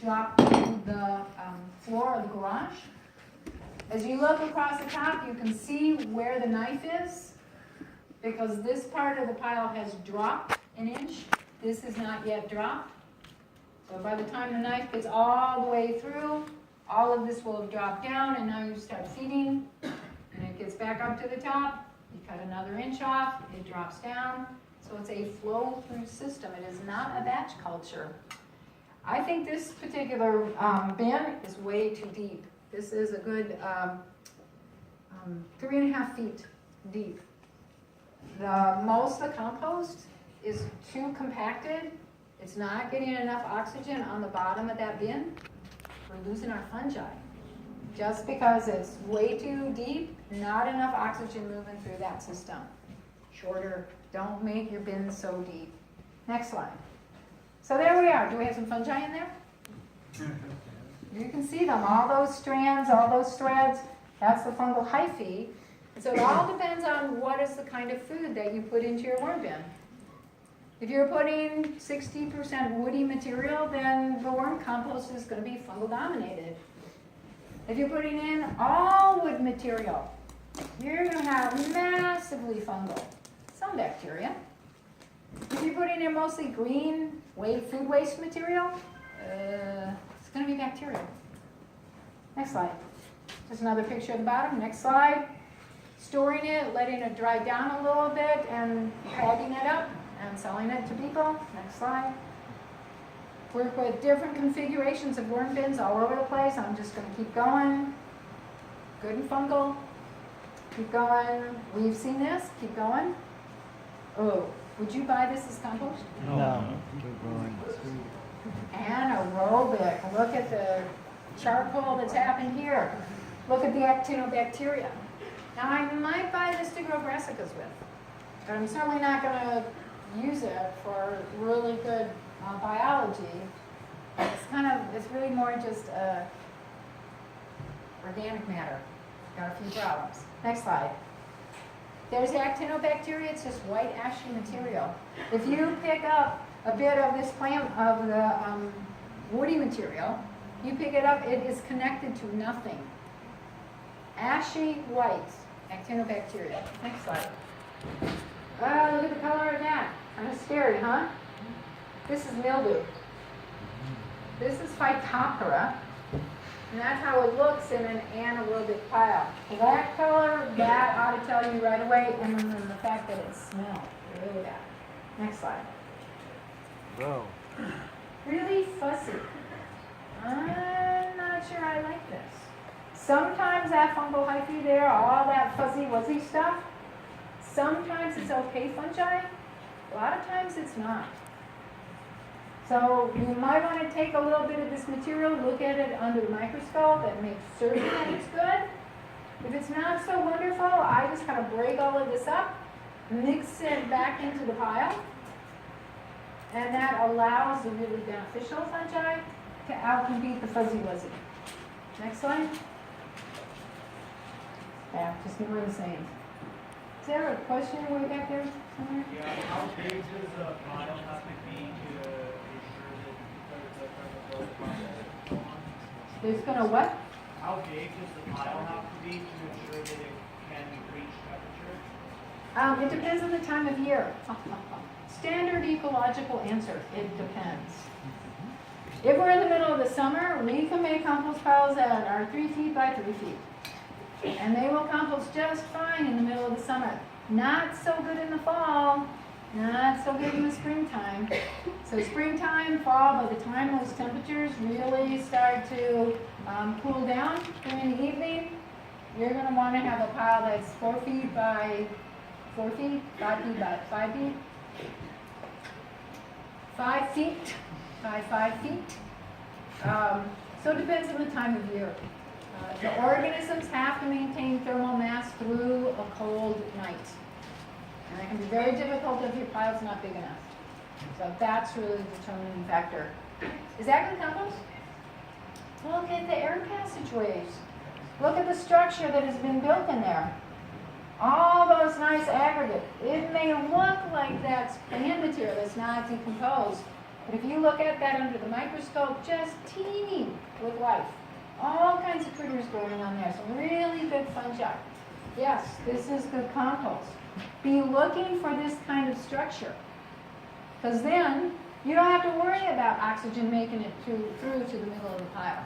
drop to the floor of the garage. As you look across the top, you can see where the knife is, because this part of the pile has dropped an inch. This is not yet dropped. So by the time the knife gets all the way through, all of this will have dropped down, and now you start feeding, and it gets back up to the top. You cut another inch off, it drops down. So it's a flow-through system. It is not a batch culture. I think this particular bin is way too deep. This is a good 3.5 feet deep. Most of the compost is too compacted. It's not getting enough oxygen on the bottom of that bin. We're losing our fungi. Just because it's way too deep, not enough oxygen moving through that system. Shorter. Don't make your bins so deep. Next slide. So there we are. Do we have some fungi in there? You can see them, all those strands, all those threads. That's the fungal hyphae. And so it all depends on what is the kind of food that you put into your worm bin. If you're putting 60% woody material, then the worm compost is going to be fungal dominated. If you're putting in all wood material, you're going to have massively fungal. Some bacteria. If you're putting in mostly green food waste material, it's going to be bacteria. Next slide. Just another picture at the bottom. Next slide. Storing it, letting it dry down a little bit, and bagging it up and selling it to people. Next slide. Work with different configurations of worm bins all over the place. I'm just going to keep going. Good and fungal. Keep going. We've seen this. Keep going. Oh, would you buy this as compost? No. Anaerobic. Look at the charcoal that's happened here. Look at the actinobacteria. Now I might buy this to grow brassicas with, but I'm certainly not going to use it for really good biology. It's really more just organic matter. Got a few problems. Next slide. There's actinobacteria. It's just white ashy material. If you pick up a bit of this plant, of the woody material, you pick it up, it is connected to nothing. Ashy white actinobacteria. Next slide. Look at the color of that. Kind of scary, huh? This is mildew. This is Phytophthora. And that's how it looks in an anaerobic pile. That color, that ought to tell you right away, and then the fact that it smells really bad. Next slide. Whoa. Really fussy. I'm not sure I like this. Sometimes that fungal hyphae there, all that fuzzy wuzzy stuff, sometimes it's okay fungi. A lot of times it's not. So you might want to take a little bit of this material, look at it under the microscope, and make certain that it's good. If it's not so wonderful, I just kind of break all of this up, mix it back into the pile, and that allows the really beneficial fungi to outcompete the fuzzy wuzzy. Next slide. Yeah, just more the same. Is there a question way back there somewhere? Yeah, how big does the pile have to be to ensure that the process? There's gonna what? How big does the pile have to be to ensure that it can reach temperature? It depends on the time of year. Standard ecological answer, it depends. If we're in the middle of the summer, we can make compost piles that are 3 feet by 3 feet. And they will compost just fine in the middle of the summer. Not so good in the fall, not so good in the springtime. So springtime, fall, by the time those temperatures really start to cool down during the evening, you're going to want to have a pile that's 4 feet by 4 feet, 5 feet by 5 feet, 5 feet by 5 feet. So it depends on the time of year. The organisms have to maintain thermal mass through a cold night. And that can be very difficult if your pile's not big enough. So that's really the determining factor. Is that good compost? Look at the air passageways. Look at the structure that has been built in there. All those nice aggregates. It may look like that's plant material that's not decomposed, But if you look at that under the microscope, just teeming with life. All kinds of critters growing on there, some really good fungi. Yes, this is good compost. Be looking for this kind of structure, because then you don't have to worry about oxygen making it through to the middle of the pile.